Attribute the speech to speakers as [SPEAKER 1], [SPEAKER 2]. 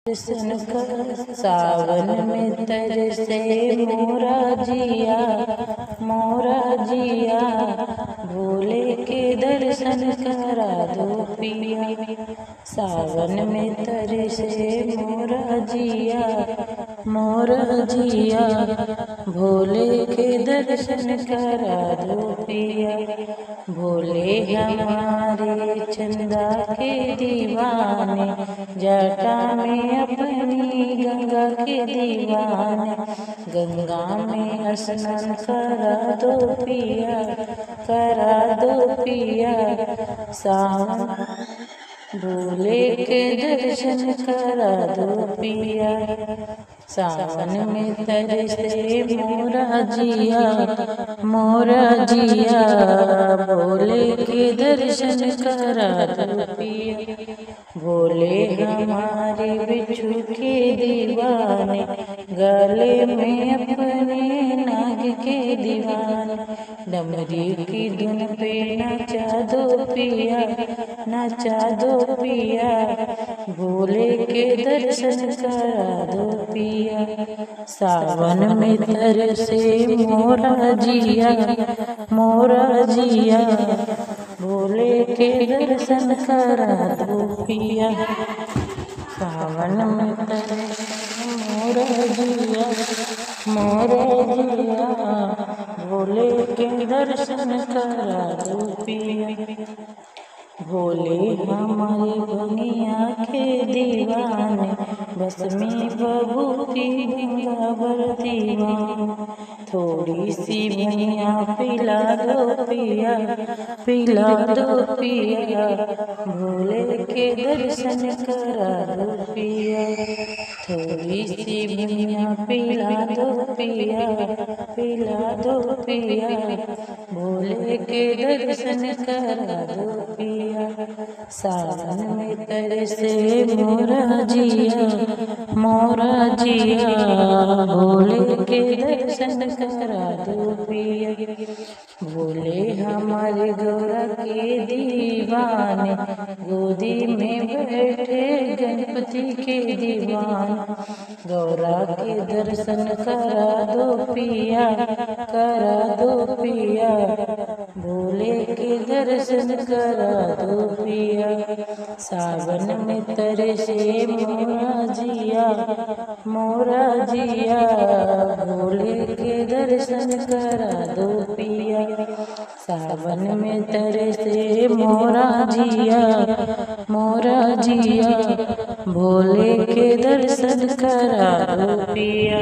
[SPEAKER 1] दर्शन कर सावन में तरसे मोरा जिया भोले के दर्शन करा दो पिया। सावन में तरसे मोरा जिया भोले के दर्शन करा दो पिया। भोले हमारे चंदा के दीवाने, जटा में अपनी गंगा के दीवाने, गंगा में स्नान करा दो पिया। सावन भोले के दर्शन करा दो पिया। सावन में तरसे मोरा जिया भोले के दर्शन करा दो पिया। भोले हमारे बिच्छू के दीवाने, गले में अपने नाग के दीवाने, डमरी की धुन पे नचा दो पिया। भोले के दर्शन करा दो पिया। सावन में तरसे मोरा जिया भोले के दर्शन करा दो पिया। सावन में तरसे मोरा जिया भोले के दर्शन करा दो पिया। भोले हमारे बनिया के दीवाने, बस में बबूती गंगावर दीवान। थोड़ी सी बनिया पिला दो पिया। भोले के दर्शन करा दो पिया। थोड़ी सी बनिया पिला दो पिया। भोले के दर्शन करा दो पिया। सावन में तरसे मोरा जिया भोले के दर्शन करा दो पिया। भोले हमारे गौरा के दीवाने, गोदी में बैठे गणपति के दीवान। गौरा के दर्शन करा दो पिया। भोले के दर्शन करा दो पिया। सावन में तरसे मोरा जिया भोले के दर्शन करा दो पिया। सावन में तरसे मोरा जिया भोले के दर्शन करा दो पिया।